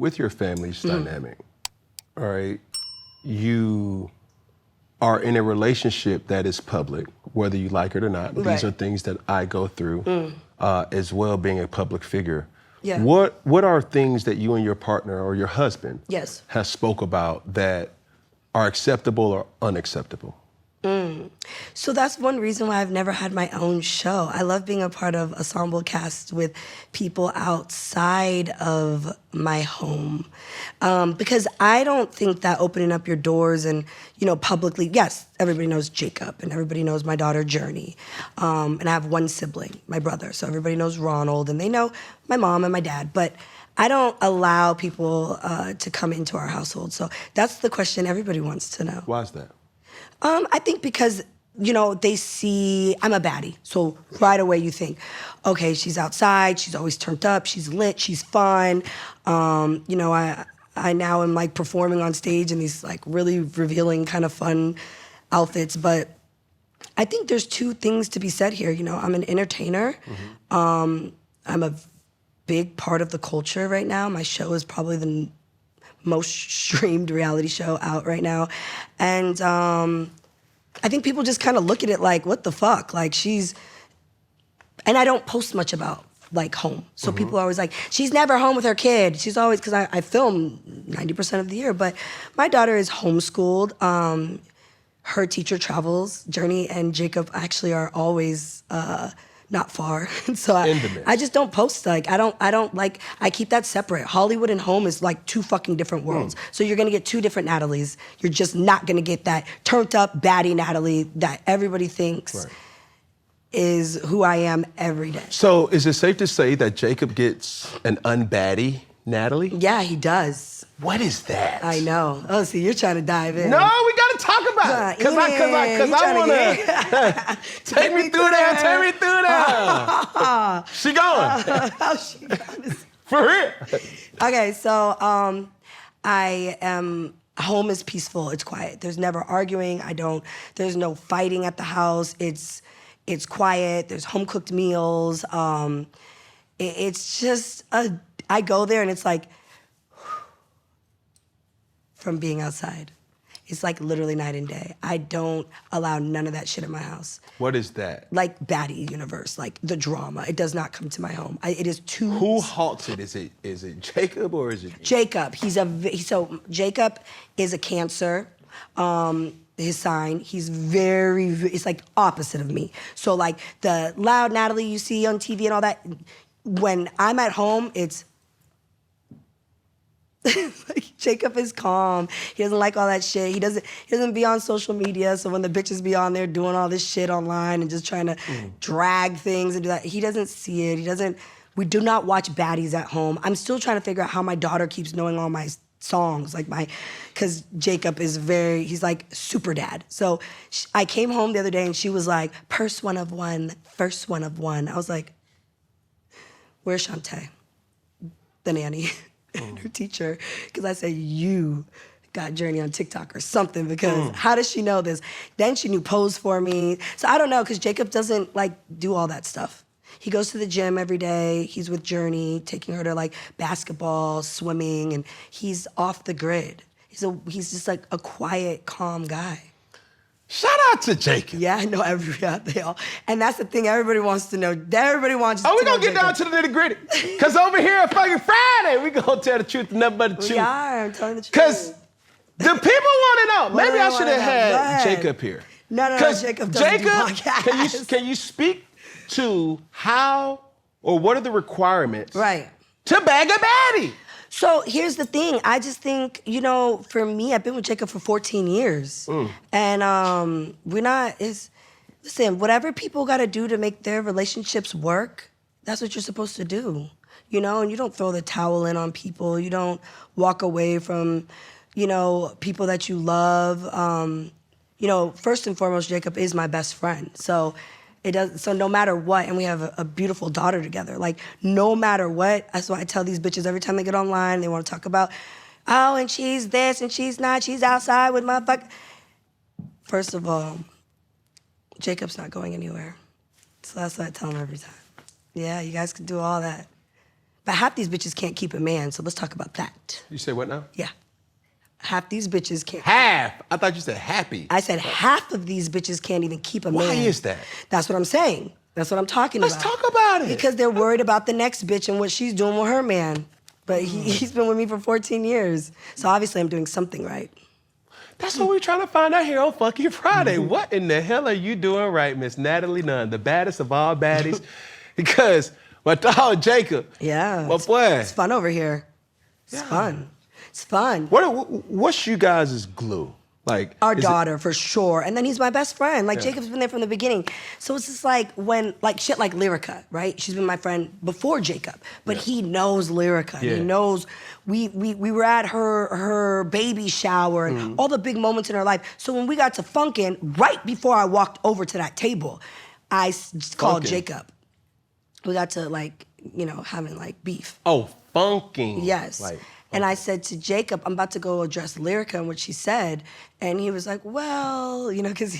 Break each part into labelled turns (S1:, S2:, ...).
S1: with your family's dynamic, all right, you are in a relationship that is public, whether you like it or not.
S2: Right.
S1: These are things that I go through as well, being a public figure.
S2: Yeah.
S1: What are things that you and your partner or your husband have spoke about that are acceptable or unacceptable?
S2: So that's one reason why I've never had my own show. I love being a part of ensemble cast with people outside of my home. Because I don't think that opening up your doors and, publicly, yes, everybody knows Jacob and everybody knows my daughter Jauné. And I have one sibling, my brother. So everybody knows Ronald and they know my mom and my dad. But I don't allow people to come into our household. So that's the question everybody wants to know.
S1: Why is that?
S2: I think because, they see I'm a baddie. So right away you think, okay, she's outside, she's always turned up, she's lit, she's fun. I now am like performing on stage in these like really revealing kind of fun outfits. But I think there's two things to be said here. I'm an entertainer. I'm a big part of the culture right now. My show is probably the most streamed reality show out right now. And I think people just kind of look at it like, what the fuck? Like and I don't post much about like home. So people are always like, she's never home with her kid. She's always, because I film 90% of the year, but my daughter is homeschooled. Her teacher travels. Jauné and Jacob actually are always not far. So I just don't post. Like, I keep that separate. Hollywood and home is like two fucking different worlds. So you're gonna get two different Natalies. You're just not gonna get that turned up baddie Natalie that everybody thinks is who I am every day.
S1: So is it safe to say that Jacob gets an unbaddie Natalie?
S2: Yeah, he does.
S1: What is that?
S2: I know. Oh, see, you're trying to dive in.
S1: No, we gotta talk about it. Cause I wanna take me through there. Take me through there. She going.
S2: How she going?
S1: For real.
S2: Okay, so home is peaceful. It's quiet. There's never arguing. There's no fighting at the house. It's quiet. There's home cooked meals. It's just I go there and it's like from being outside. It's like literally night and day. I don't allow none of that shit in my house.
S1: What is that?
S2: Like baddie universe, like the drama. It does not come to my home. It is too.
S1: Who halts it? Is it Jacob or is it?
S2: Jacob. So Jacob is a Cancer. His sign. He's it's like opposite of me. So like the loud Natalie you see on TV and all that. When I'm at home, it's like Jacob is calm. He doesn't like all that shit. He doesn't be on social media. So when the bitches be on there doing all this shit online and just trying to drag things and do that, he doesn't see it. We do not watch baddies at home. I'm still trying to figure out how my daughter keeps knowing all my songs, because Jacob is he's like super dad. So I came home the other day and she was like, purse one of one, first one of one. I was like, where's Shantae, the nanny? And her teacher, because I said, you got Jauné on TikTok or something, because how does she know this? Then she knew Pose for me. So I don't know, because Jacob doesn't do all that stuff. He goes to the gym every day. He's with Jauné, taking her to basketball, swimming, and he's off the grid. He's just like a quiet, calm guy.
S1: Shout out to Jacob.
S2: Yeah, I know they all. And that's the thing everybody wants to know. Everybody wants to know.
S1: Oh, we're going to get down to the nitty gritty. Because over here at fucking Friday, we going to tell the truth and nothing but the truth.
S2: We are, I'm telling the truth.
S1: Because the people want to know. Maybe I should have had Jacob here.
S2: No, Jacob doesn't do podcasts.
S1: Can you speak to how or what are the requirements to bag a baddie?
S2: So here's the thing. I just think, for me, I've been with Jacob for 14 years. And listen, whatever people got to do to make their relationships work, that's what you're supposed to do. And you don't throw the towel in on people. You don't walk away from, people that you love. First and foremost, Jacob is my best friend. So no matter what, and we have a beautiful daughter together, no matter what, that's why I tell these bitches every time they get online, they want to talk about, oh, and she's this, and she's not, she's outside with motherfucker. First of all, Jacob's not going anywhere. So that's what I tell him every time. Yeah, you guys can do all that. But half these bitches can't keep a man, so let's talk about that.
S1: You say what now?
S2: Yeah. Half these bitches can't.
S1: Half. I thought you said happy.
S2: I said half of these bitches can't even keep a man.
S1: Why is that?
S2: That's what I'm saying. That's what I'm talking
S1: Let's
S2: about.
S1: talk about it.
S2: Because they're worried about the next bitch and what she's doing with her man. But he's been with me for 14 years. So obviously I'm doing something right.
S1: That's what we're trying to find out here on Funky Friday. What in the hell are you doing right, Miss Natalie Nunn, the baddest of all baddies? Because my dog Jacob,
S2: Yeah.
S1: my boy.
S2: It's fun over here. It's fun. It's fun.
S1: What's you guys' glue? Like
S2: Our daughter, for sure. And then he's my best friend. Like, Jacob's been there from the beginning. So it's just like when, like, shit like Lyrica, right? She's been my friend before Jacob. But he knows Lyrica.
S1: Yeah.
S2: He knows, we were at her baby shower and all the big moments in her life. So when we got to funkin', right before I walked over to that table, I called Jacob. We got to, like, you know, having, like, beef.
S1: Oh, funking.
S2: Yes.
S1: Like,
S2: and I said to Jacob, I'm about to go address Lyrica and what she said. And he was like, well, you know, because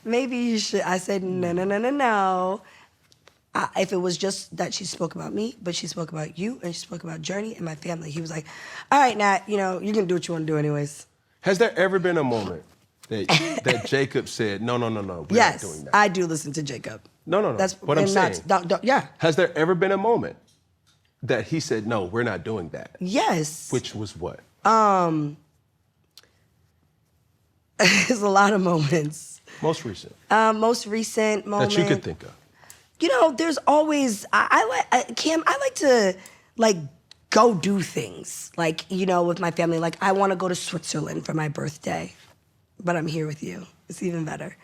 S2: maybe you should. I said, no. If it was just that she spoke about me, but she spoke about you and she spoke about Journey and my family. He was like, all right, Nat, you know, you're going to do what you want to do anyways.
S1: Has there ever been a moment that Jacob said, no, we're not doing that?
S2: Yes, I do listen to Jacob.
S1: No.
S2: That's
S1: what I'm saying.
S2: Yeah.
S1: Has there ever been a moment that he said, no, we're not doing that?
S2: Yes.
S1: Which was what?
S2: There's a lot of moments.
S1: Most recent.
S2: Most recent moment.
S1: That you could think of.
S2: You know, there's always, Cam, I like to, like, go do things. Like, you know, with my family. Like, I want to go to Switzerland for my birthday. But I'm here with you. It's even better.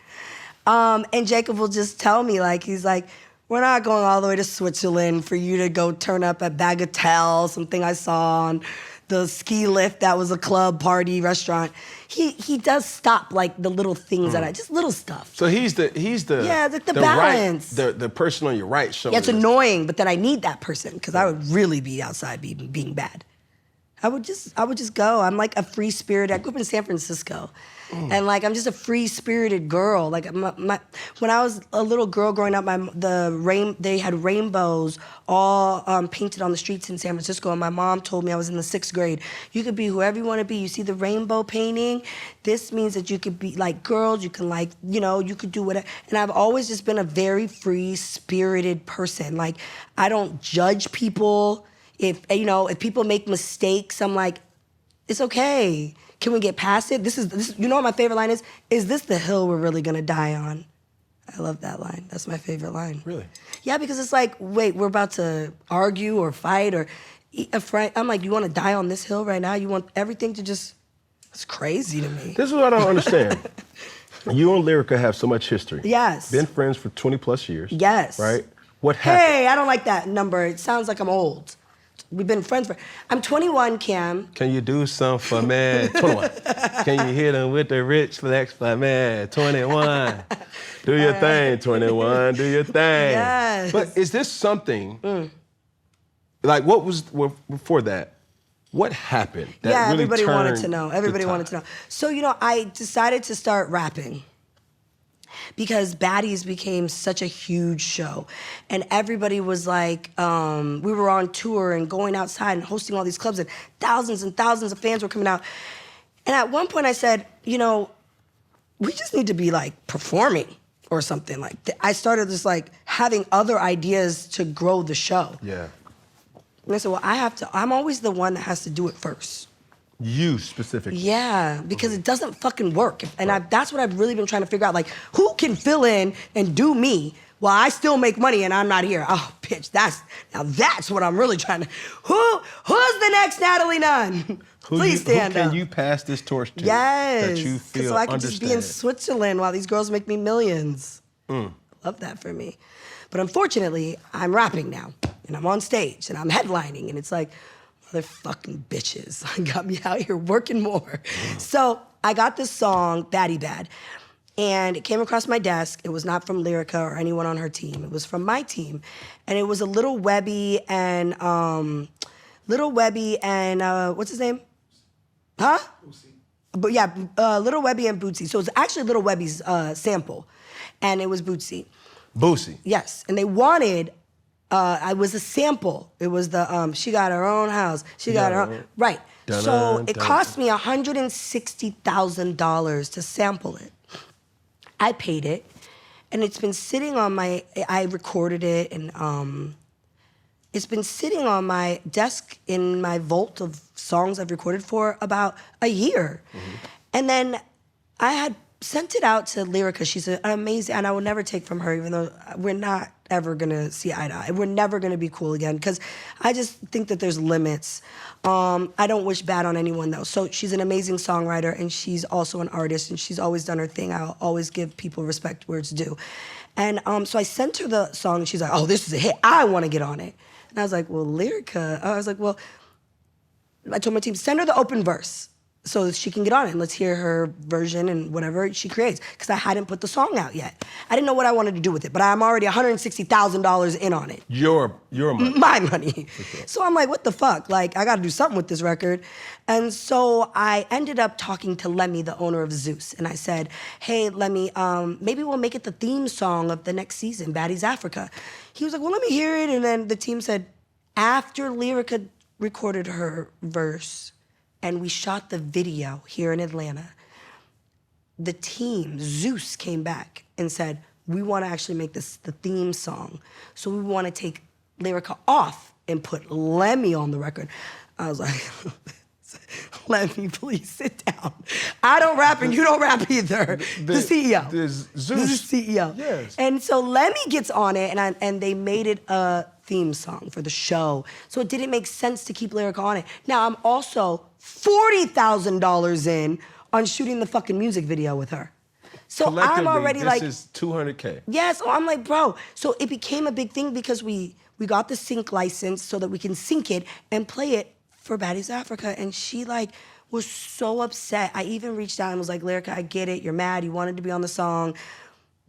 S2: And Jacob will just tell me, like, he's like, we're not going all the way to Switzerland for you to go turn up at Bagatelle, something I saw on the ski lift that was a club party restaurant. He does stop, like, the little things that just little stuff.
S1: So he's the
S2: yeah, the balance.
S1: Right, the person on your right shoulder.
S2: Yeah, it's annoying, but then I need that person because I would really be outside being bad. I would just go. I'm like a free spirit. I grew up in San Francisco. And like I'm just a free-spirited girl. Like when I was a little girl growing up, they had rainbows all painted on the streets in San Francisco. And my mom told me, I was in the 6th grade, you could be whoever you want to be. You see the rainbow painting? This means that you could be like girls. You can like, you know, you could do whatever. And I've always just been a very free-spirited person. Like I don't judge people. If people make mistakes, I'm like, it's okay. Can we get past it? This is you know what my favorite line is? Is this the hill we're really gonna die on? I love that line. That's my favorite line.
S1: Really?
S2: Yeah, because it's like, wait, we're about to argue or fight or eat a friend. I'm like, you wanna die on this hill right now? You want everything to just, it's crazy to me.
S1: This is what I don't understand. You and Lyrica have so much history.
S2: Yes.
S1: Been friends for 20 plus years.
S2: Yes.
S1: Right? What happened?
S2: Hey, I don't like that number. It sounds like I'm old. We've been friends I'm 21, Cam.
S1: Can you do something for me? 21. Can you hit them with the rich flex for me? 21. Do your thing, 21. Do your thing.
S2: Yes.
S1: But is this something, like what was, before that, what happened that
S2: yeah,
S1: really
S2: everybody
S1: turned
S2: wanted to know. Everybody wanted to know. So, you know, I decided to start rapping. Because Baddies became such a huge show. And everybody was like, we were on tour and going outside and hosting all these clubs and thousands of fans were coming out. And at one point I said, you know, we just need to be like performing or something. Like I started just like having other ideas to grow the show.
S1: Yeah.
S2: And I said, well, I'm always the one that has to do it first.
S1: You specifically.
S2: Yeah, because it doesn't fucking work. And that's what I've really been trying to figure out. Like, who can fill in and do me while I still make money and I'm not here? Oh, bitch, that's what I'm really trying to... Who's the next Natalie Nunn? Please stand up.
S1: Who can you pass this torch to?
S2: Yes.
S1: That you feel
S2: so I can just be in Switzerland while these girls make me millions. Love that for me. But unfortunately, I'm rapping now. And I'm on stage and I'm headlining. And it's like... motherfucking bitches got me out here working more. So I got this song, Batty Bad, and it came across my desk. It was not from Lyrica or anyone on her team. It was from my team. And it was a Little Webby and, what's his name? Huh? Bootsy. But yeah, Little Webby and Bootsy. So it's actually Little Webby's sample, and it was Bootsy.
S1: Bootsy.
S2: Yes, and they wanted I was a sample. It was the she got her own house. She got her own. Right. So it cost me $160,000 to sample it. I paid it, and it's been sitting on my. I recorded it, and it's been sitting on my desk in my vault of songs I've recorded for about a year. And then I had sent it out to Lyrica. She's an amazing, and I will never take from her, even though we're not ever gonna see eye to eye. We're never gonna be cool again, because I just think that there's limits. I don't wish bad on anyone, though. So she's an amazing songwriter, and she's also an artist, and she's always done her thing. I'll always give people respect where it's due. And so I sent her the song, and she's like, oh, this is a hit. I want to get on it. And I was like, well, Lyrica. I was like, well, I told my team, send her the open verse so she can get on it. And let's hear her version and whatever she creates. Because I hadn't put the song out yet. I didn't know what I wanted to do with it, but I'm already $160,000 in on it.
S1: Your money.
S2: My money. Sure. So I'm like, what the fuck? Like, I gotta do something with this record. And so I ended up talking to Lemmy, the owner of Zeus. And I said, hey, Lemmy, maybe we'll make it the theme song of the next season, Batty's Africa. He was like, well, let me hear it. And then the team said, after Lyrica recorded her verse and we shot the video here in Atlanta, the team, Zeus, came back and said, we want to actually make this the theme song. So we want to take Lyrica off and put Lemmy on the record. I was like, Lemmy, please sit down. I don't rap and you don't rap either. The CEO.
S1: Zeus.
S2: The CEO.
S1: Yes.
S2: And so Lemmy gets on it, and they made it a theme song for the show. So it didn't make sense to keep Lyrica on it. Now I'm also $40,000 in on shooting the fucking music video with her. So I'm already like,
S1: this is $200K.
S2: Yeah, so I'm like, bro. So it became a big thing because we got the sync license so that we can sync it and play it for Batty's Africa. And she like was so upset. I even reached out and was like, Lyrica, I get it. You're mad. You wanted to be on the song,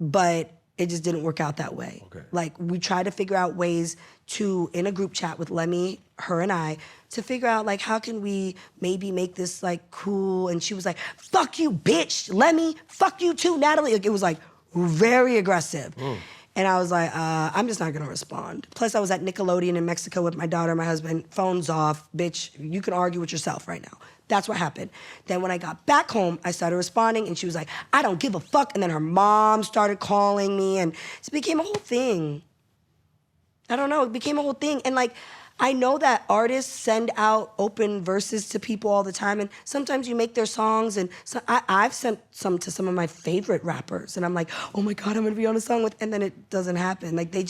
S2: but it just didn't work out that way.
S1: Okay.
S2: Like, we tried to figure out ways to, in a group chat with Lemmy, her and I, to figure out, like, how can we maybe make this, like, cool? And she was like, fuck you, bitch, Lemmy, fuck you too, Natalie. Like, it was, like, very aggressive. And I was like, I'm just not gonna respond. Plus, I was at Nickelodeon in Mexico with my daughter and my husband, phones off, bitch, you can argue with yourself right now. That's what happened. Then when I got back home, I started responding, and she was like, I don't give a fuck. And then her mom started calling me, and it became a whole thing. I don't know, it became a whole thing. And like, I know that artists send out open verses to people all the time, and sometimes you make their songs, and so I've sent some to some of my favorite rappers, and I'm like, oh my God, I'm gonna be on a song with, and then it doesn't happen. Like, they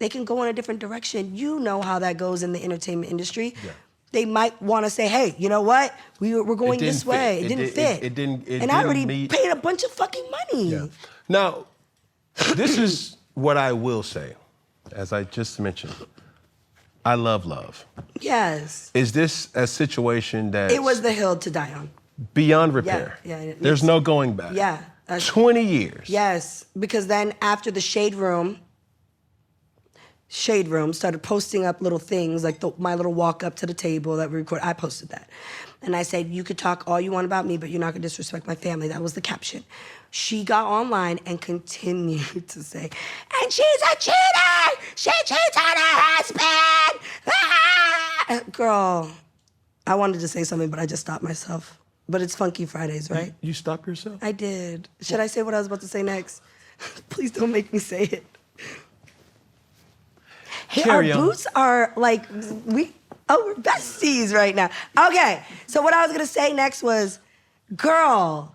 S2: can go in a different direction. You know how that goes in the entertainment industry. Yeah. They might want to say, hey, you know what? We're going this way. It didn't fit.
S1: It didn't
S2: and I already paid a bunch of fucking money.
S1: Yeah. Now, this is what I will say. As I just mentioned, I love love.
S2: Yes.
S1: Is this a situation that...
S2: It was the hill to die on.
S1: Beyond repair?
S2: Yeah.
S1: There's no going back?
S2: Yeah.
S1: 20 years?
S2: Yes, because then after the Shade Room started posting up little things, like my little walk up to the table that we record. I posted that. And I said, you could talk all you want about me, but you're not gonna disrespect my family. That was the caption. She got online and continued to say, and she's a cheater! She cheats on her husband! Ah! Girl, I wanted to say something, but I just stopped myself. But it's Funky Fridays, right?
S1: You stopped yourself?
S2: I did. Should I say what I was about to say next? Please don't make me say it. Hey, our boots are like, we're besties right now. Okay, so what I was gonna say next was, girl,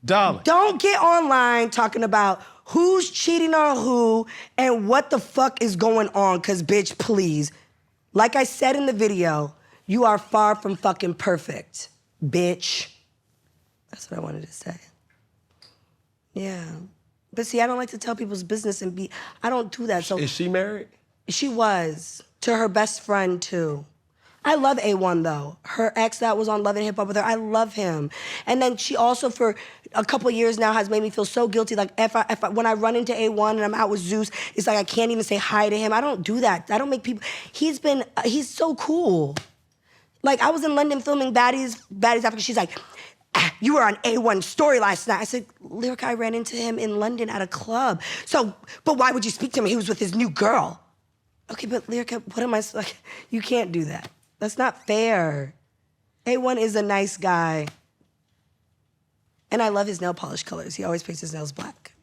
S1: darling,
S2: don't get online talking about who's cheating on who and what the fuck is going on, cause bitch, please. Like I said in the video, you are far from fucking perfect, bitch. That's what I wanted to say. Yeah. But see, I don't like to tell people's business I don't do that. So
S1: is she married?
S2: She was, to her best friend, too. I love A1, though. Her ex that was on Love and Hip Hop with her, I love him. And then she also, for a couple years now, has made me feel so guilty. Like, when I run into A1 and I'm out with Zeus, it's like I can't even say hi to him. I don't do that. I don't make people... He's so cool. Like, I was in London filming Batty's Africa. She's like, you were on A1's story last night. I said, Lyrica, I ran into him in London at a club. So, but why would you speak to him? He was with his new girl. Okay, but Lyrica, what am I, like, you can't do that. That's not fair. A1 is a nice guy. And I love his nail polish colors. He always paints his nails black.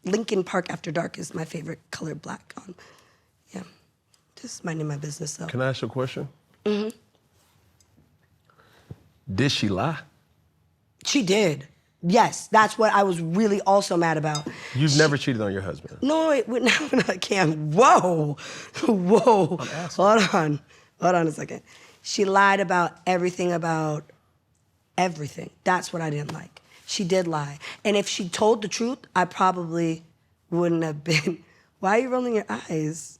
S2: Lincoln Park After Dark is my favorite color, black on. Yeah, just minding my business though.
S1: Can I ask you a question? Mm-hmm. Did she lie?
S2: She did. Yes, that's what I was really also mad about.
S1: You've never cheated on your husband?
S2: No, wait, no, I can't. Whoa, whoa. Hold on a second. She lied about everything. That's what I didn't like. She did lie. And if she told the truth, I probably wouldn't have been. Why are you rolling your eyes?